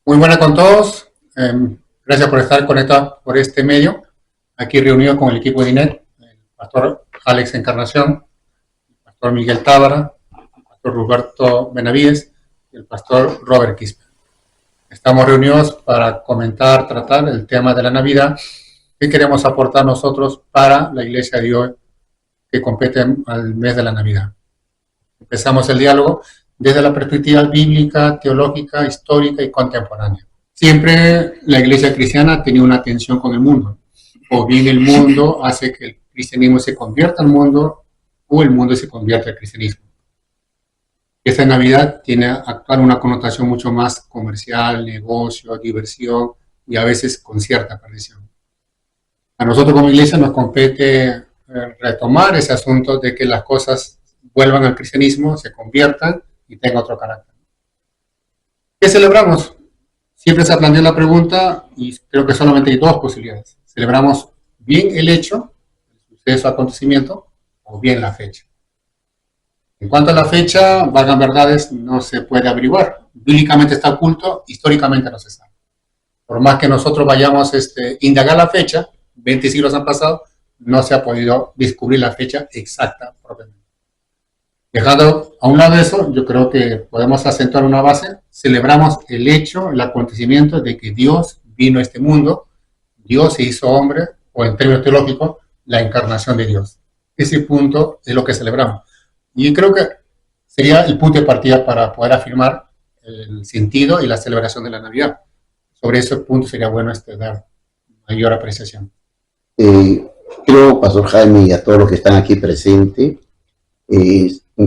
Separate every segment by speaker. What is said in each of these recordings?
Speaker 1: Muy buena con todos. Gracias por estar conectados por este medio. Aquí reunido con el equipo de INET, el pastor Alex Encarnación, el pastor Miguel Tábara, el pastor Roberto Benavides y el pastor Robert Quispe. Estamos reunidos para comentar, tratar el tema de la Navidad que queremos aportar nosotros para la Iglesia de Dios que compete al mes de la Navidad. Empezamos el diálogo desde la perspectiva bíblica, teológica, histórica y contemporánea. Siempre la iglesia cristiana ha tenido una tensión con el mundo. O bien el mundo hace que el cristianismo se convierta al mundo, o el mundo se convierte al cristianismo. Esta Navidad tiene actual una connotación mucho más comercial, negocio, diversión y a veces con cierta perdición. A nosotros como iglesia nos compete retomar ese asunto de que las cosas vuelvan al cristianismo, se conviertan y tengan otro carácter. ¿Qué celebramos? Siempre se ha planteado la pregunta y creo que solamente hay dos posibilidades. Celebramos bien el hecho, el suceso, acontecimiento, o bien la fecha. En cuanto a la fecha, valgan verdades, no se puede averiguar. Bíblicamente está oculto, históricamente no se sabe. Por más que nosotros vayamos a indagar la fecha, 20 siglos han pasado, no se ha podido descubrir la fecha exacta propiamente. Dejando a un lado eso, yo creo que podemos acentuar una base. Celebramos el hecho, el acontecimiento de que Dios vino a este mundo, Dios se hizo hombre, o en términos teológicos, la encarnación de Dios. Ese punto es lo que celebramos. Y creo que sería el punto de partida para poder afirmar el sentido y la celebración de la Navidad. Sobre ese punto sería bueno dar mayor apreciación.
Speaker 2: Creo, Pastor Jaime, y a todos los que están aquí presentes,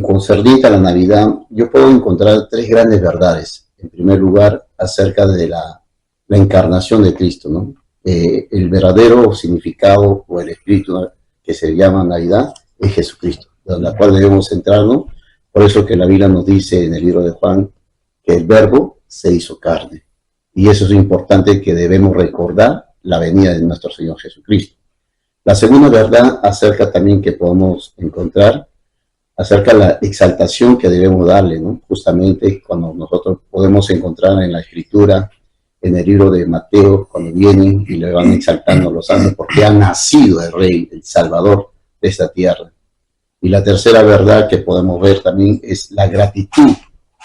Speaker 2: concerniente a la Navidad, yo puedo encontrar tres grandes verdades. En primer lugar, acerca de la encarnación de Cristo, ¿no? El verdadero significado o el espíritu que se llama Navidad es Jesucristo, en la cual debemos centrarnos. Por eso que la Biblia nos dice en el libro de Juan que el Verbo se hizo carne. Y eso es importante, que debemos recordar la venida de nuestro Señor Jesucristo. La segunda verdad acerca también que podemos encontrar acerca de la exaltación que debemos darle, ¿no? Justamente cuando nosotros podemos encontrar en la Escritura, en el libro de Mateo, cuando vienen y le van exaltando a los santos porque ha nacido el Rey, el Salvador de esta tierra. Y la tercera verdad que podemos ver también es la gratitud.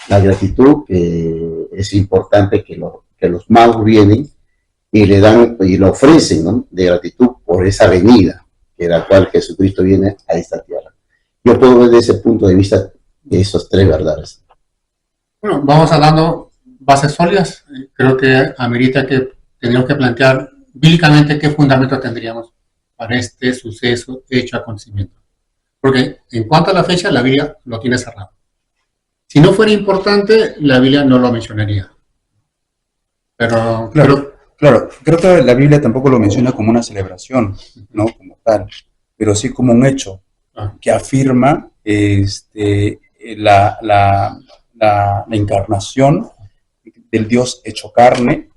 Speaker 2: La gratitud que es importante que los magos vienen y le dan y lo ofrecen, ¿no? De gratitud por esa venida, que la cual Jesucristo viene a esta tierra. Yo puedo ver desde ese punto de vista esos tres verdades.
Speaker 1: Bueno, vamos dando bases sólidas. Creo que amerita que tendríamos que plantear bíblicamente qué fundamento tendríamos para este suceso, hecho, acontecimiento. Porque en cuanto a la fecha, la Biblia lo tiene cerrado. Si no fuera importante, la Biblia no lo mencionaría. Pero
Speaker 3: Claro, creo que la Biblia tampoco lo menciona como una celebración, ¿no? Como tal, pero sí como un hecho que afirma la encarnación del Dios hecho carne,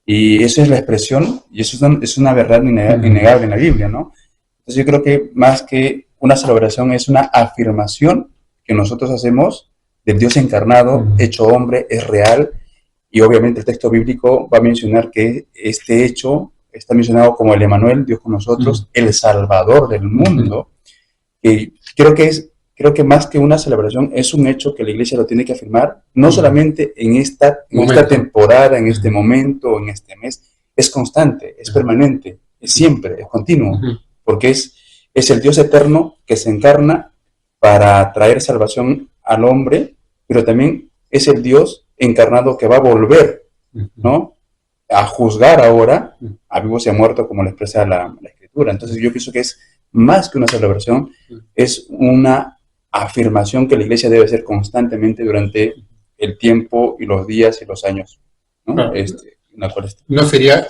Speaker 3: y esa es la expresión, y eso es una verdad innegable en la Biblia, ¿no? Entonces yo creo que más que una celebración es una afirmación que nosotros hacemos del Dios encarnado, hecho hombre, es real. Y obviamente el texto bíblico va a mencionar que este hecho está mencionado como el Emanuel, Dios con nosotros, el Salvador del mundo. Y creo que más que una celebración es un hecho que la iglesia lo tiene que afirmar, no solamente en esta temporada, en este momento, en este mes, es constante, es permanente, es siempre, es continuo, porque es el Dios eterno que se encarna para traer salvación al hombre, pero también es el Dios encarnado que va a volver, ¿no? A juzgar ahora a vivos y a muertos, como lo expresa la Escritura. Entonces yo pienso que es más que una celebración, es una afirmación que la iglesia debe hacer constantemente durante el tiempo y los días y los años, ¿no?
Speaker 1: Claro.
Speaker 3: No
Speaker 1: sería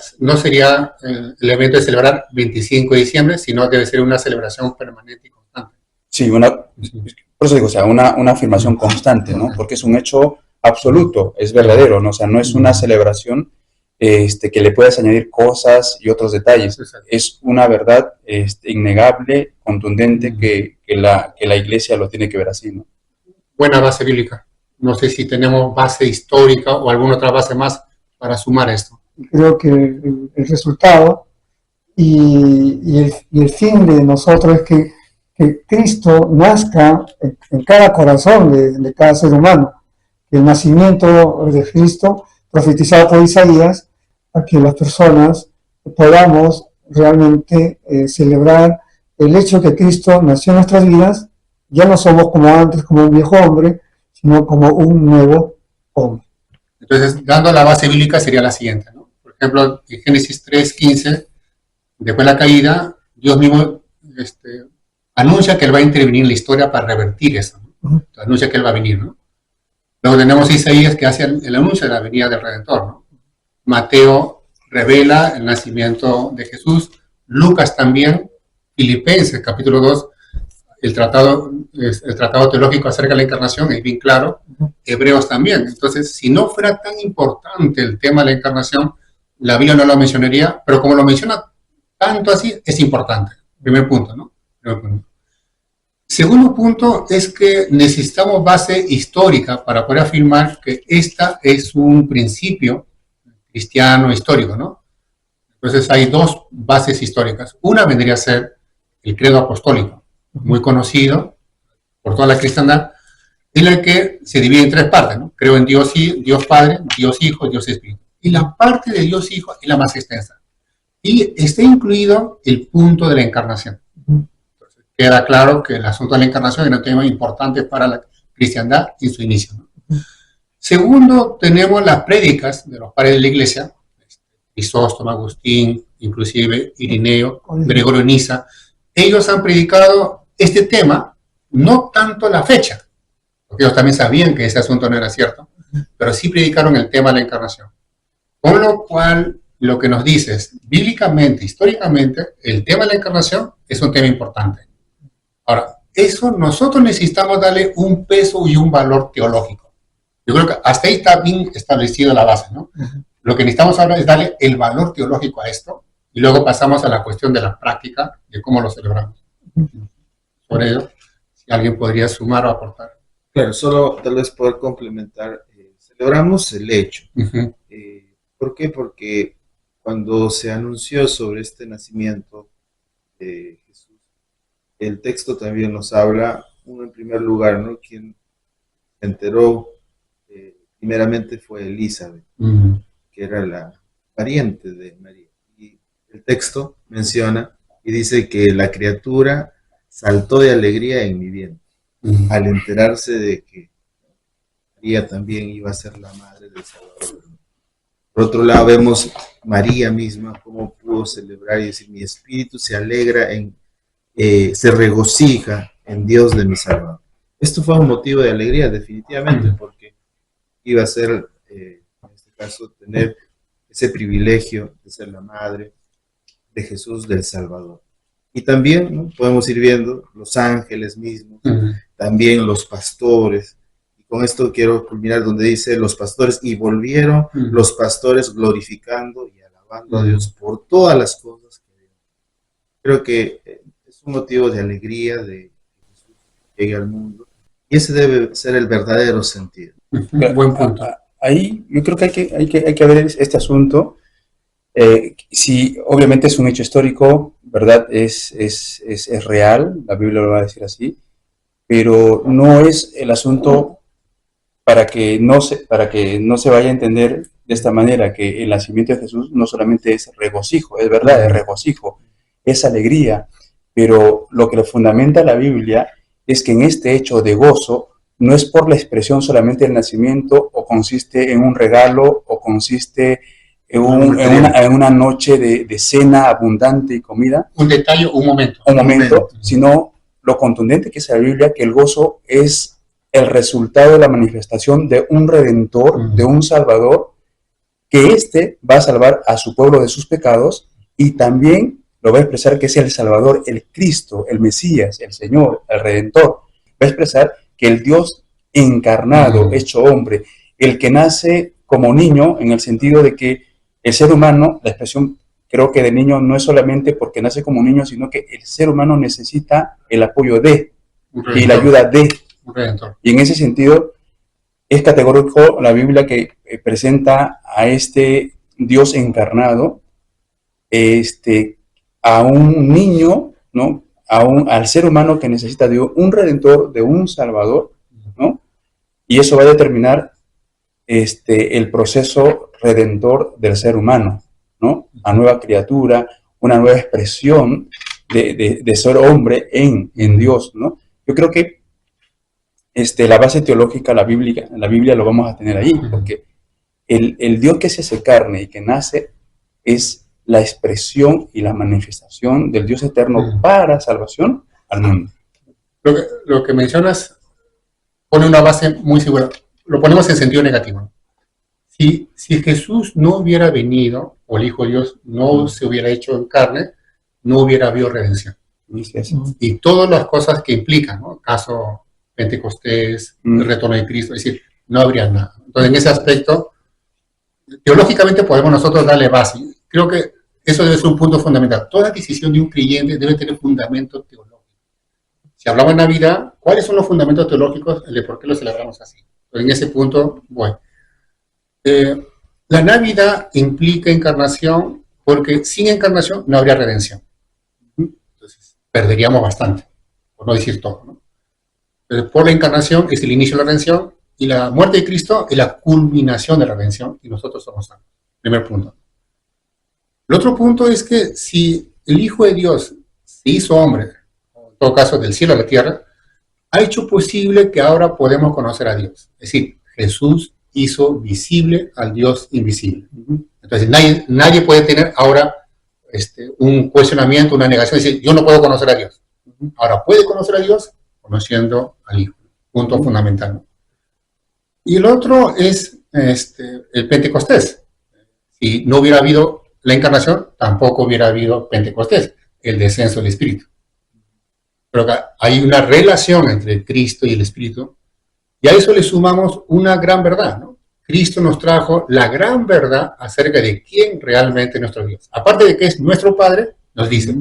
Speaker 1: el evento de celebrar 25 de diciembre, sino debe ser una celebración permanente y constante.
Speaker 3: Sí, por eso digo, o sea, una afirmación constante, ¿no? Porque es un hecho absoluto, es verdadero, ¿no? O sea, no es una celebración que le puedas añadir cosas y otros detalles. Es una verdad innegable, contundente, que la iglesia lo tiene que ver así, ¿no?
Speaker 1: Buena base bíblica. No sé si tenemos base histórica o alguna otra base más para sumar esto?
Speaker 4: Creo que el resultado y el fin de nosotros es que Cristo nazca en cada corazón de cada ser humano. El nacimiento de Cristo, profetizado por Isaías, a que las personas podamos realmente celebrar el hecho que Cristo nació en nuestras vidas. Ya no somos como antes, como un viejo hombre, sino como un nuevo hombre.
Speaker 1: Entonces, dando la base bíblica sería la siguiente, ¿no? Por ejemplo, en Génesis 3:15, después de la caída, Dios mismo anuncia que Él va a intervenir en la historia para revertir eso, ¿no? Entonces, anuncia que Él va a venir, ¿no? Luego tenemos Isaías que hace el anuncio de la venida del Redentor, ¿no? Mateo revela el nacimiento de Jesús, Lucas también, Filipenses capítulo 2, el tratado teológico acerca de la encarnación es bien claro, Hebreos también. Entonces, si no fuera tan importante el tema de la encarnación, la Biblia no lo mencionaría, pero como lo menciona tanto así, es importante. Primer punto, ¿no? Primer punto. Segundo punto es que necesitamos base histórica para poder afirmar que esta es un principio cristiano histórico, ¿no? Entonces hay dos bases históricas. Una vendría a ser el credo apostólico, muy conocido por toda la cristiandad, en la que se divide en tres partes, ¿no? Creo en Dios, Dios Padre, Dios Hijo, Dios Espíritu. Y la parte de Dios Hijo es la más extensa. Y está incluido el punto de la encarnación. Entonces, queda claro que el asunto de la encarnación es un tema importante para la cristiandad y su inicio, ¿no? Segundo, tenemos las prédicas de los padres de la iglesia, Crisóstomo, Agustín, inclusive Irineo, Gregorio Niza. Ellos han predicado este tema, no tanto la fecha, porque ellos también sabían que ese asunto no era cierto, pero sí predicaron el tema de la encarnación. Con lo cual, lo que nos dice es, bíblicamente, históricamente, el tema de la encarnación es un tema importante. Ahora, eso nosotros necesitamos darle un peso y un valor teológico. Yo creo que hasta ahí está bien establecida la base, ¿no? Lo que necesitamos ahora es darle el valor teológico a esto y luego pasamos a la cuestión de la práctica, de cómo lo celebramos. Por ello, si alguien podría sumar o aportar.
Speaker 5: Claro, solo tal vez poder complementar. Celebramos el hecho. ¿Por qué? Porque cuando se anunció sobre este nacimiento de Jesús, el texto también nos habla, uno en primer lugar, ¿no? Quien se enteró primeramente fue Elizabeth, que era la pariente de María. Y el texto menciona y dice que la criatura saltó de alegría en mi vientre, al enterarse de que María también iba a ser la madre del Salvador. Por otro lado, vemos María misma cómo pudo celebrar y decir, mi espíritu se alegra, se regocija en Dios de mi Salvador. Esto fue un motivo de alegría, definitivamente, porque iba a ser, en este caso, tener ese privilegio de ser la madre de Jesús del Salvador. Y también, ¿no?, podemos ir viendo los ángeles mismos, también los pastores. Y con esto quiero culminar donde dice los pastores, y volvieron los pastores glorificando y alabando a Dios por todas las cosas que vieron. Creo que es un motivo de alegría de que Jesús llegue al mundo. Y ese debe ser el verdadero sentido.
Speaker 1: Buen punto.
Speaker 3: Ahí yo creo que hay que ver este asunto. Si obviamente es un hecho histórico, ¿verdad? Es real, la Biblia lo va a decir así, pero no es el asunto para que no se vaya a entender de esta manera, que el nacimiento de Jesús no solamente es regocijo, es verdad, es regocijo, es alegría, pero lo que le fundamenta la Biblia es que en este hecho de gozo no es por la expresión solamente del nacimiento, o consiste en un regalo, o consiste en una noche de cena abundante y comida.
Speaker 1: Un detalle, un momento.
Speaker 3: Un momento, sino lo contundente que es la Biblia, que el gozo es el resultado de la manifestación de un Redentor, de un Salvador, que éste va a salvar a su pueblo de sus pecados, y también lo va a expresar que es el Salvador, el Cristo, el Mesías, el Señor, el Redentor. Va a expresar que el Dios encarnado, hecho hombre, el que nace como niño, en el sentido de que el ser humano, la expresión creo que de niño no es solamente porque nace como niño, sino que el ser humano necesita el apoyo de y la ayuda de. Y en ese sentido, es categórico la Biblia que presenta a este Dios encarnado, a un niño, ¿no? Al ser humano que necesita de un redentor, de un salvador, ¿no? Y eso va a determinar el proceso redentor del ser humano, ¿no? A nueva criatura, una nueva expresión de ser hombre en Dios, ¿no? Yo creo que la base teológica, la Biblia lo vamos a tener ahí, porque el Dios que se hace carne y que nace es la expresión y la manifestación del Dios eterno para salvación al mundo.
Speaker 1: Lo que mencionas pone una base muy segura. Lo ponemos en sentido negativo. Si Jesús no hubiera venido, o el Hijo de Dios no se hubiera hecho en carne, no hubiera habido redención. Y todas las cosas que implican, ¿no? Caso Pentecostés, el retorno de Cristo, es decir, no habría nada. Entonces, en ese aspecto, teológicamente podemos nosotros darle base. Creo que eso debe ser un punto fundamental. Toda decisión de un creyente debe tener fundamento teológico. Si hablamos de Navidad, ¿cuáles son los fundamentos teológicos de por qué lo celebramos así? Entonces, en ese punto, bueno. La Navidad implica encarnación porque sin encarnación no habría redención. Entonces, perderíamos bastante, por no decir todo, ¿no? Pero por la encarnación es el inicio de la redención y la muerte de Cristo es la culminación de la redención y nosotros somos salvos. Primer punto. El otro punto es que si el Hijo de Dios se hizo hombre, en todo caso del cielo a la tierra, ha hecho posible que ahora podemos conocer a Dios. Es decir, Jesús hizo visible al Dios invisible. Entonces nadie puede tener ahora un cuestionamiento, una negación, decir, yo no puedo conocer a Dios. Ahora puede conocer a Dios conociendo al Hijo. Punto fundamental, ¿no? Y el otro es el Pentecostés. Si no hubiera habido la encarnación, tampoco hubiera habido Pentecostés, el descenso del Espíritu. Pero hay una relación entre Cristo y el Espíritu, y a eso le sumamos una gran verdad, ¿no? Cristo nos trajo la gran verdad acerca de quién realmente es nuestro Dios. Aparte de que es nuestro Padre, nos dice,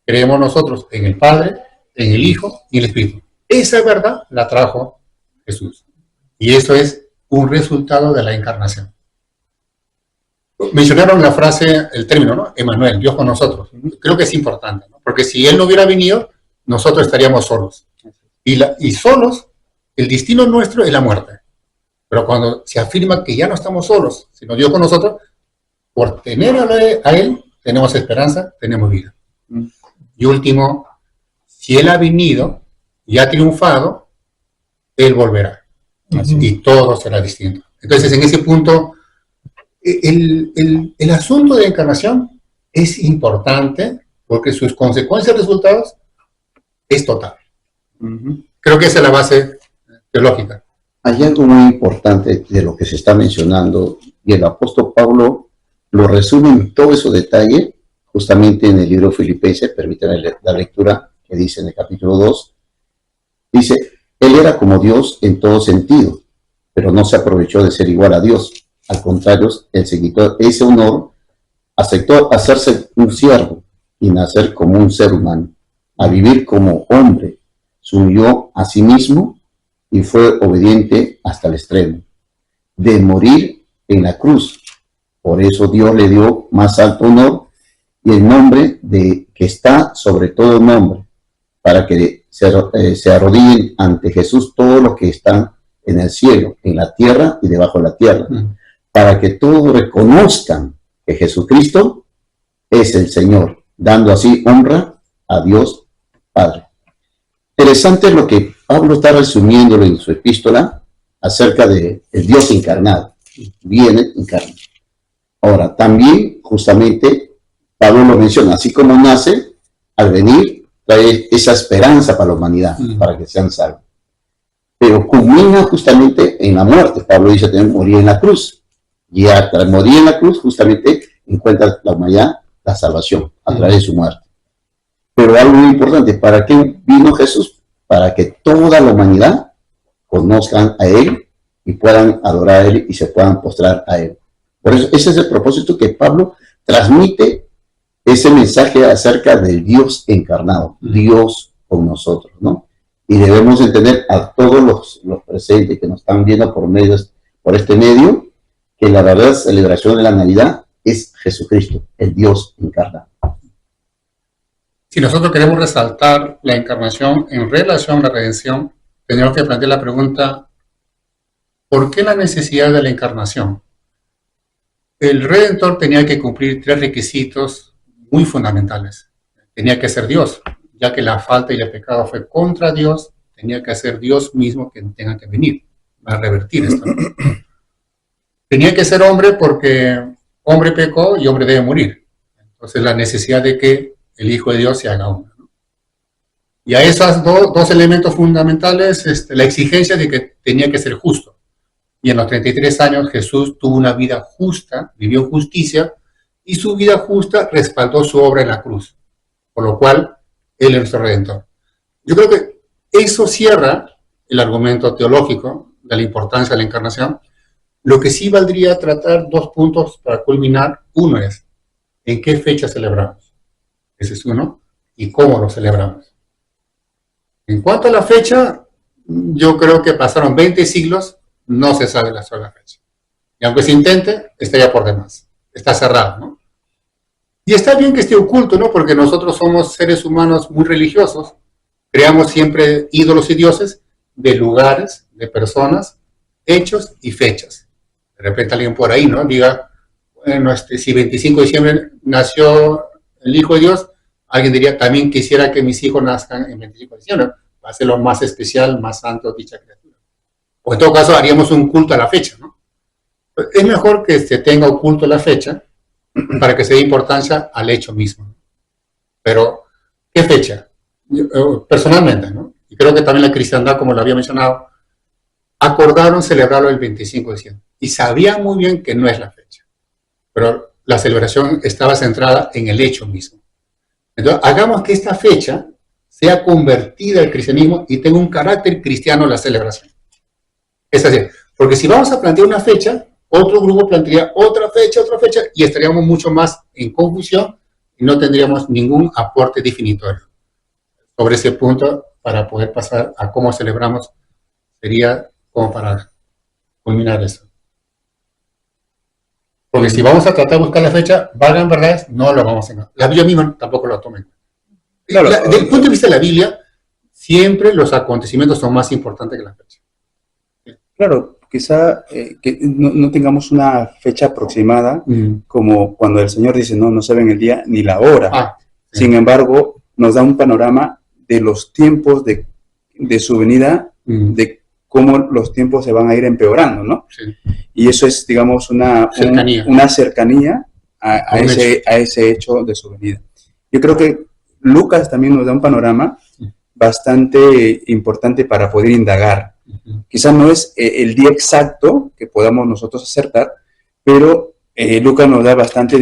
Speaker 1: creemos nosotros en el Padre, en el Hijo y en el Espíritu. Esa verdad la trajo Jesús. Y eso es un resultado de la encarnación. Mencionaron la frase, el término, ¿no? Emmanuel, Dios con nosotros. Creo que es importante, ¿no? Porque si Él no hubiera venido, nosotros estaríamos solos. Y solos, el destino nuestro es la muerte. Pero cuando se afirma que ya no estamos solos, sino Dios con nosotros, por tener a Él, tenemos esperanza, tenemos vida. Y último, si Él ha venido y ha triunfado, Él volverá. Y todo será distinto. Entonces, en ese punto, el asunto de la encarnación es importante porque sus consecuencias y resultados es total. Creo que esa es la base teológica.
Speaker 2: Hay algo muy importante de lo que se está mencionando y el apóstol Pablo lo resume en todo ese detalle justamente en el libro Filipenses. Permítanme la lectura que dice en el capítulo 2. Dice, Él era como Dios en todo sentido, pero no se aprovechó de ser igual a Dios. Al contrario, Él se quitó ese honor, aceptó hacerse un siervo y nacer como un ser humano, a vivir como hombre, se humilló a sí mismo y fue obediente hasta el extremo, de morir en la cruz. Por eso Dios le dio más alto honor y el nombre que está sobre todo nombre, para que se arrodillen ante Jesús todos los que están en el cielo, en la tierra y debajo de la tierra, para que todos reconozcan que Jesucristo es el Señor, dando así honra a Dios Padre. Interesante lo que Pablo está resumiéndolo en su epístola acerca del Dios encarnado. Viene encarnado. Ahora, también, justamente, Pablo lo menciona, así como nace, al venir, trae esa esperanza para la humanidad, para que sean salvos. Pero culmina justamente en la muerte. Pablo dice también morir en la cruz. Y al morir en la cruz, justamente, encuentra la humanidad la salvación a través de su muerte. Pero algo muy importante, ¿para qué vino Jesús? Para que toda la humanidad conozcan a Él y puedan adorar a Él y se puedan postrar a Él. Por eso, ese es el propósito que Pablo transmite, ese mensaje acerca del Dios encarnado, Dios con nosotros, ¿no? y debemos entender a todos los presentes que nos están viendo por este medio, que la verdadera celebración de la Navidad es Jesucristo, el Dios encarnado.
Speaker 1: Si nosotros queremos resaltar la encarnación en relación a la redención, tenemos que plantear la pregunta, ¿por qué la necesidad de la encarnación? El Redentor tenía que cumplir 3 requisitos muy fundamentales. Tenía que ser Dios, ya que la falta y el pecado fue contra Dios, tenía que ser Dios mismo que tenga que venir a revertir esto. Tenía que ser hombre porque hombre pecó y hombre debe morir. Entonces la necesidad de que el Hijo de Dios se haga hombre, ¿no? Y a esos dos elementos fundamentales, la exigencia de que tenía que ser justo. Y en los 33 años Jesús tuvo una vida justa, vivió en justicia, y su vida justa respaldó su obra en la cruz. Por lo cual, Él es nuestro Redentor. Yo creo que eso cierra el argumento teológico de la importancia de la encarnación. Lo que sí valdría tratar 2 puntos para culminar. Uno es, ¿en qué fecha celebramos? Ese es uno. ¿Y cómo lo celebramos? En cuanto a la fecha, yo creo que pasaron 20 siglos, no se sabe la sola fecha. Y aunque se intente, estaría por demás. Está cerrado, ¿no? Y está bien que esté oculto, ¿no? Porque nosotros somos seres humanos muy religiosos. Creamos siempre ídolos y dioses de lugares, de personas, hechos y fechas. De repente alguien por ahí, ¿no? Diga, bueno, si 25 de diciembre nació el Hijo de Dios, alguien diría, también quisiera que mis hijos nazcan en 25 de diciembre. Va a ser lo más especial, más santo dicha criatura. O en todo caso haríamos un culto a la fecha, ¿no? Es mejor que se tenga oculto la fecha para que se dé importancia al hecho mismo. Pero, ¿qué fecha? Personalmente, ¿no? Y creo que también la cristiandad, como lo había mencionado, acordaron celebrarlo el 25 de diciembre. Y sabían muy bien que no es la fecha. Pero la celebración estaba centrada en el hecho mismo. Entonces, hagamos que esta fecha sea convertida al cristianismo y tenga un carácter cristiano la celebración. Es así. Porque si vamos a plantear una fecha, otro grupo plantearía otra fecha, y estaríamos mucho más en confusión y no tendríamos ningún aporte definitorio. Sobre ese punto, para poder pasar a cómo celebramos, sería como para culminar eso. Porque si vamos a tratar de buscar la fecha, valgan verdades, no lo vamos a encontrar. La Biblia misma tampoco lo toma. Claro, desde el punto de vista de la Biblia, siempre los acontecimientos son más importantes que la fecha.
Speaker 3: Claro, quizá que no tengamos una fecha aproximada, como cuando el Señor dice, no saben el día ni la hora. Sí. Sin embargo, nos da un panorama de los tiempos de su venida, de cómo los tiempos se van a ir empeorando, ¿no? Sí. Y eso es, digamos, una cercanía a ese hecho de su venida. Yo creo que Lucas también nos da un panorama bastante importante para poder indagar. Quizás no es el día exacto que podamos nosotros acertar, pero Lucas nos da bastante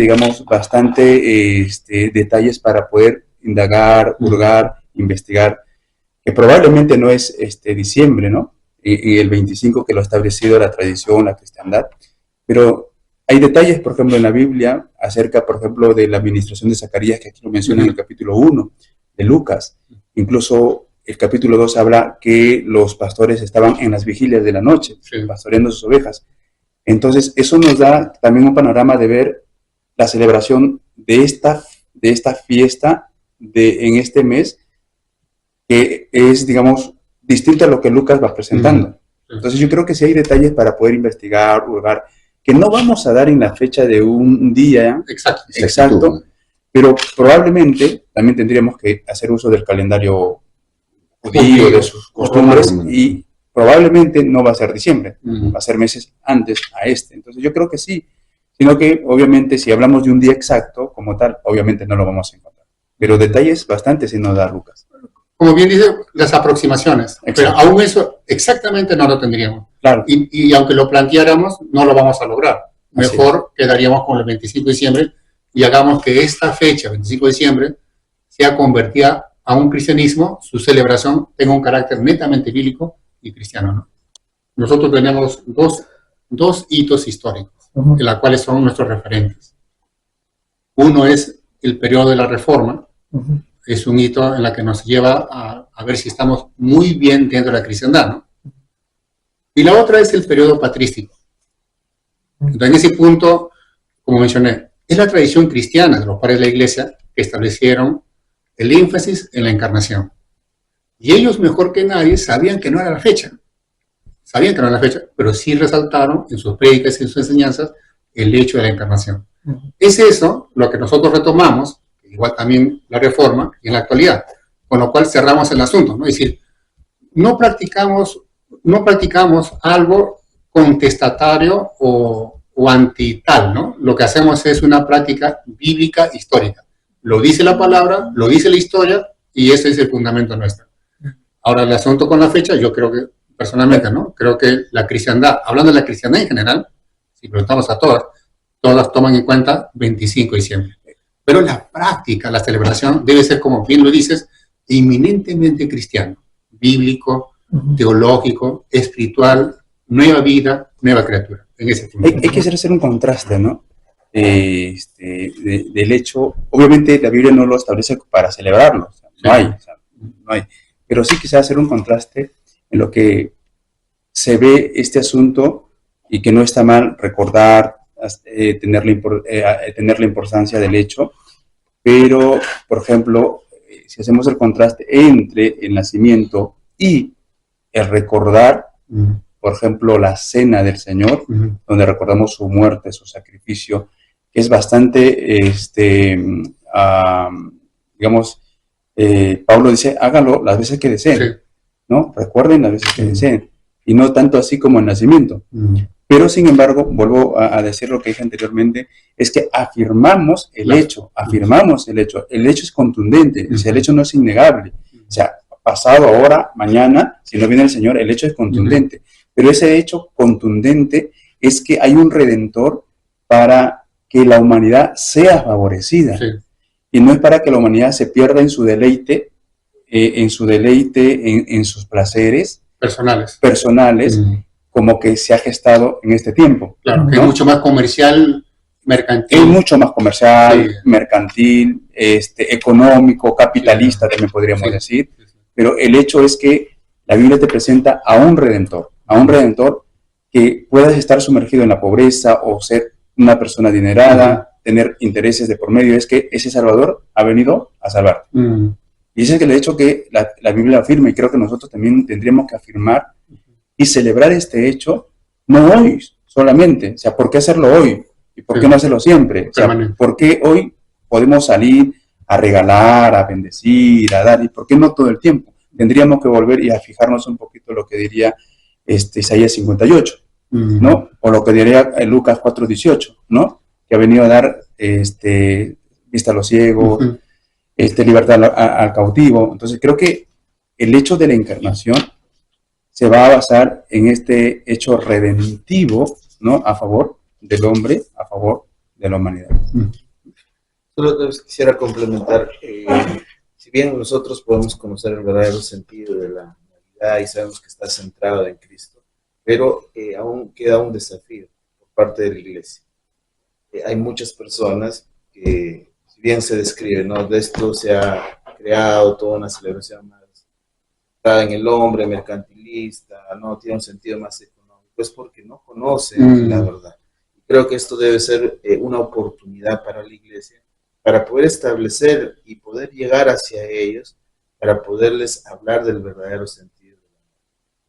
Speaker 3: detalles para poder indagar, hurgar, investigar, que probablemente no es diciembre, ¿no? Y el 25 que lo ha establecido la tradición, la cristiandad, pero hay detalles, por ejemplo, en la Biblia acerca, por ejemplo, de la administración de Zacarías, que aquí lo menciona en el capítulo 1 de Lucas. Incluso el capítulo 2 habla que los pastores estaban en las vigilias de la noche, pastoreando sus ovejas. Entonces, eso nos da también un panorama de ver la celebración de esta fiesta en este mes, que es, digamos, distinto a lo que Lucas va presentando. Entonces, yo creo que sí hay detalles para poder investigar, hurgar, que no vamos a dar en la fecha de un día exacto, pero probablemente también tendríamos que hacer uso del calendario judío, de sus costumbres, y probablemente no va a ser diciembre, va a ser meses antes a Entonces yo creo que sí, sino que obviamente si hablamos de un día exacto como tal, obviamente no lo vamos a encontrar, pero detalles bastante sí nos da Lucas.
Speaker 1: Como bien dice, las aproximaciones, pero aún eso exactamente no lo tendríamos.
Speaker 3: Claro.
Speaker 1: Y aunque lo planteáramos, no lo vamos a lograr. Mejor quedaríamos con el 25 de diciembre y hagamos que esta fecha, 25 de diciembre, sea convertida a un cristianismo, su celebración tenga un carácter netamente bíblico y cristiano, ¿no? Nosotros tenemos dos hitos históricos, en los cuales son nuestros referentes. Uno es el periodo de la Reforma, es un hito en la que nos lleva a ver si estamos muy bien dentro de la cristiandad, ¿no? Y la otra es el periodo patrístico. Entonces, en ese punto, como mencioné, es la tradición cristiana de los padres de la Iglesia que establecieron el énfasis en la encarnación. Y ellos, mejor que nadie, sabían que no era la fecha. Sabían que no era la fecha, pero sí resaltaron en sus prédicas y en sus enseñanzas el hecho de la encarnación. Es eso lo que nosotros retomamos, igual también la Reforma, y en la actualidad, con lo cual cerramos el asunto, ¿no? Es decir, no practicamos algo contestatario o anti-tal, ¿no? Lo que hacemos es una práctica bíblica histórica. Lo dice la palabra, lo dice la historia, y ese es el fundamento nuestro. Ahora, el asunto con la fecha, yo creo que, personalmente, ¿no? Creo que la cristiandad, hablando de la cristiandad en general, si preguntamos a todas toman en cuenta 25 de diciembre. Pero la práctica, la celebración, debe ser, como bien lo dices, eminentemente cristiano, bíblico, teológico, espiritual, nueva vida, nueva criatura. En ese punto.
Speaker 3: Hay que hacer un contraste, ¿no? Del hecho, obviamente la Biblia no lo establece para celebrarlo, o sea, no hay, pero sí quizás hacer un contraste en lo que se ve este asunto y que no está mal recordar, tener la importancia del hecho, pero, por ejemplo, si hacemos el contraste entre el nacimiento y el recordar, por ejemplo, la cena del Señor, donde recordamos su muerte, su sacrificio, que es bastante, digamos, Pablo dice, háganlo las veces que deseen, ¿no? Recuerden las veces que deseen, y no tanto así como el nacimiento. Pero, sin embargo, vuelvo a decir lo que dije anteriormente, es que afirmamos el hecho, el hecho es contundente, o sea, el hecho no es innegable, o sea, pasado, ahora, mañana, si no viene el Señor, el hecho es contundente, pero ese hecho contundente es que hay un Redentor para que la humanidad sea favorecida, y no es para que la humanidad se pierda en su deleite, en sus placeres personales, como que se ha gestado en este tiempo.
Speaker 1: Claro, que es mucho más comercial, mercantil.
Speaker 3: Es mucho más comercial, mercantil, económico, capitalista, también podríamos decir. Pero el hecho es que la Biblia te presenta a un Redentor que puedas estar sumergido en la pobreza o ser una persona adinerada, tener intereses de por medio. Es que ese Salvador ha venido a salvarte. Y ese es el hecho que la Biblia afirma, y creo que nosotros también tendríamos que afirmar y celebrar este hecho, no hoy solamente, o sea, ¿por qué hacerlo hoy? ¿Y por qué no hacerlo siempre? O sea, ¿por qué hoy podemos salir a regalar, a bendecir, a dar, y por qué no todo el tiempo? Tendríamos que volver y a fijarnos un poquito lo que diría Isaías 58, ¿no? O lo que diría Lucas 4:18, ¿no? Que ha venido a dar vista a los ciegos, libertad al cautivo. Entonces creo que el hecho de la encarnación se va a basar en este hecho redentivo, ¿no? A favor del hombre, a favor de la humanidad.
Speaker 5: Solo quisiera complementar, si bien nosotros podemos conocer el verdadero sentido de la Navidad y sabemos que está centrado en Cristo, pero aún queda un desafío por parte de la Iglesia. Hay muchas personas que, si bien se describe, ¿no? De esto se ha creado toda una celebración más en el hombre, mercantilista, no tiene un sentido más económico, es porque no conocen la verdad. Creo que esto debe ser una oportunidad para la Iglesia, para poder establecer y poder llegar hacia ellos, para poderles hablar del verdadero sentido.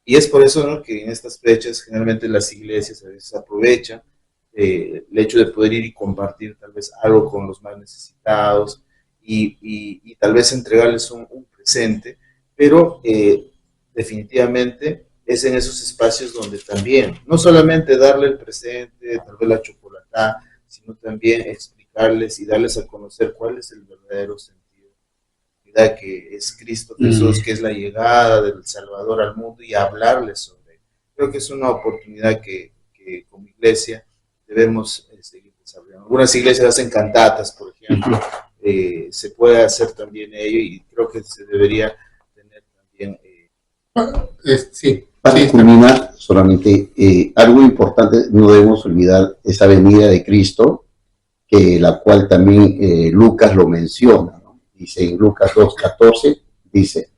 Speaker 5: Y es por eso, ¿no?, que en estas fechas generalmente las iglesias a veces aprovechan el hecho de poder ir y compartir tal vez algo con los más necesitados y tal vez entregarles un presente, pero definitivamente es en esos espacios donde también, no solamente darle el presente, tal vez la chocolatada, sino también explicarles y darles a conocer cuál es el verdadero sentido, ¿verdad? Que es Cristo Jesús, que es la llegada del Salvador al mundo, y hablarles sobre él. Creo que es una oportunidad que como iglesia debemos seguir desarrollando. Algunas iglesias hacen cantatas, por ejemplo, se puede hacer también ello, y creo que se debería tener también...
Speaker 2: Para culminar, solamente algo importante, no debemos olvidar esa venida de Cristo, la cual también Lucas lo menciona, ¿no? Dice en Lucas 2:14, dice,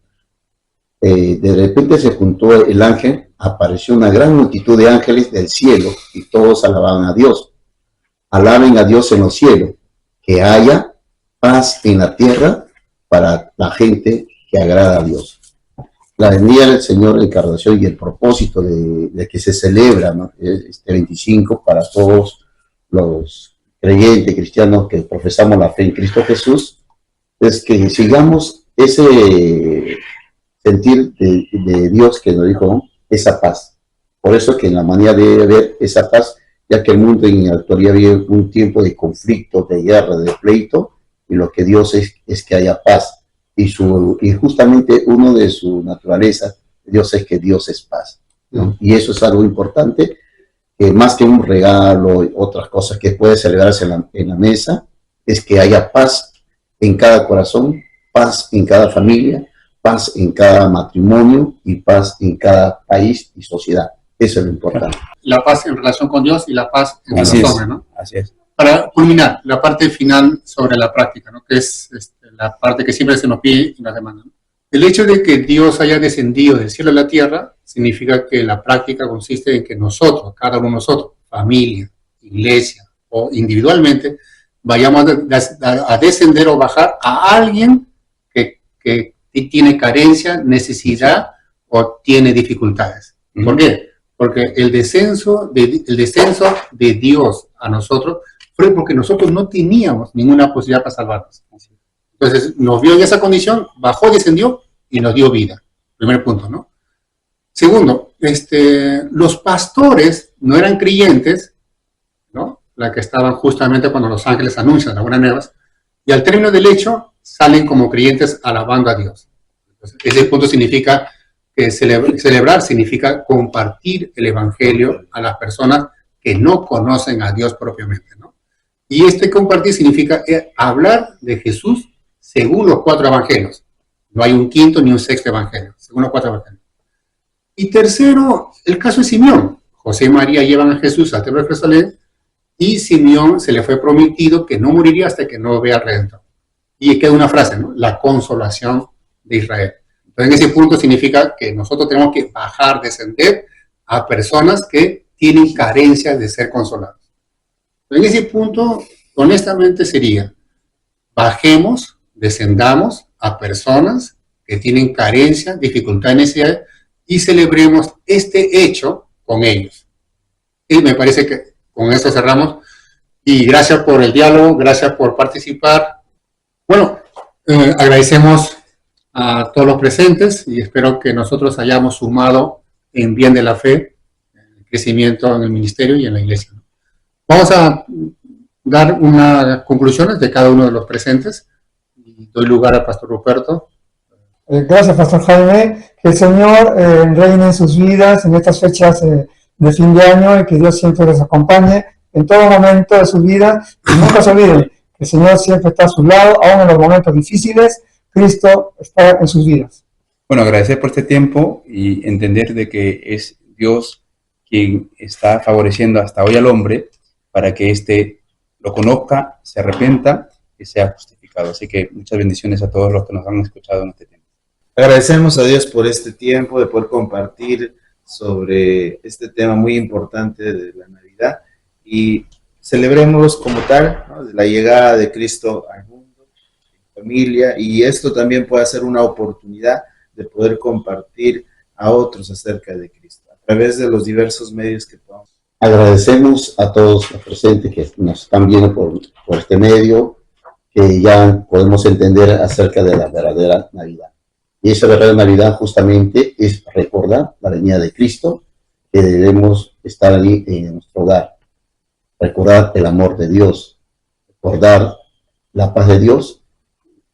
Speaker 2: de repente se juntó el ángel, apareció una gran multitud de ángeles del cielo y todos alababan a Dios. Alaben a Dios en los cielos, que haya paz en la tierra para la gente que agrada a Dios. La venida del Señor, la encarnación y el propósito de que se celebra, ¿no?, este 25 para todos los creyentes cristianos que profesamos la fe en Cristo Jesús, es que sigamos ese sentir de Dios que nos dijo, ¿no?, esa paz. Por eso es que en la manera de ver esa paz, ya que el mundo en la actualidad vive un tiempo de conflicto, de guerra, de pleito, y lo que Dios es que haya paz. Y justamente uno de su naturaleza, Dios es que Dios es paz, ¿no? Y eso es algo importante, que más que un regalo y otras cosas que puede celebrarse en la mesa, es que haya paz en cada corazón, paz en cada familia, paz en cada matrimonio y paz en cada país y sociedad. Eso es lo importante.
Speaker 1: La paz en relación con Dios y la paz entre
Speaker 3: Así
Speaker 1: los
Speaker 3: es,
Speaker 1: hombres, ¿no?
Speaker 3: así es.
Speaker 1: Para culminar, la parte final sobre la práctica, ¿no?, que es la parte que siempre se nos pide y nos demanda, ¿no? El hecho de que Dios haya descendido del cielo a la tierra significa que la práctica consiste en que nosotros, cada uno de nosotros, familia, iglesia o individualmente, vayamos a descender o bajar a alguien que tiene carencia, necesidad o tiene dificultades. ¿Por qué? Porque el descenso de Dios a nosotros fue porque nosotros no teníamos ninguna posibilidad para salvarnos. Entonces nos vio en esa condición, bajó, descendió y nos dio vida. Primer punto, ¿no? Segundo, los pastores no eran creyentes, ¿no?, la que estaban justamente cuando los ángeles anuncian las buenas nuevas, y al término del hecho salen como creyentes alabando a Dios. Entonces, ese punto significa que celebrar significa compartir el evangelio a las personas que no conocen a Dios propiamente, ¿no? Y compartir significa hablar de Jesús según los 4 evangelios. No hay un quinto ni un sexto evangelio, según los 4 evangelios. Y tercero, el caso de Simeón. José y María llevan a Jesús al templo de Jerusalén y Simeón se le fue prometido que no moriría hasta que no vea al Redentor. Y queda una frase, ¿no?, la consolación de Israel. Entonces, en ese punto significa que nosotros tenemos que bajar, descender a personas que tienen carencias de ser consolados. En ese punto, honestamente sería, bajemos, descendamos a personas que tienen carencia, dificultad, necesidad, y celebremos este hecho con ellos. Y me parece que con esto cerramos. Y gracias por el diálogo, gracias por participar. Bueno, agradecemos a todos los presentes y espero que nosotros hayamos sumado en bien de la fe, el crecimiento en el ministerio y en la iglesia. Vamos a dar unas conclusiones de cada uno de los presentes y doy lugar al Pastor Ruperto.
Speaker 4: Gracias, Pastor Jaime. Que el Señor reine en sus vidas en estas fechas de fin de año y que Dios siempre les acompañe en todo momento de su vida. Y nunca se olviden que el Señor siempre está a su lado, aún en los momentos difíciles. Cristo está en sus vidas.
Speaker 3: Bueno, agradecer por este tiempo y entender de que es Dios quien está favoreciendo hasta hoy al hombre para que éste lo conozca, se arrepienta y sea justificado. Así que muchas bendiciones a todos los que nos han escuchado en este tiempo.
Speaker 5: Agradecemos a Dios por este tiempo de poder compartir sobre este tema muy importante de la Navidad y celebremos como tal, ¿no?, de la llegada de Cristo al mundo, en familia, y esto también puede ser una oportunidad de poder compartir a otros acerca de Cristo a través de los diversos medios que podamos.
Speaker 2: Agradecemos a todos los presentes que nos están viendo por este medio, que ya podemos entender acerca de la verdadera Navidad. Y esa verdadera Navidad justamente es recordar la venida de Cristo, que debemos estar allí en nuestro hogar, recordar el amor de Dios, recordar la paz de Dios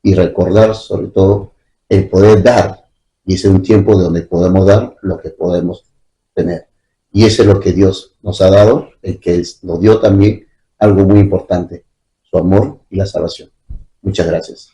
Speaker 2: y recordar sobre todo el poder dar. Y ese es un tiempo donde podemos dar lo que podemos tener. Y eso es lo que Dios nos ha dado, el que nos dio también algo muy importante, su amor y la salvación. Muchas gracias.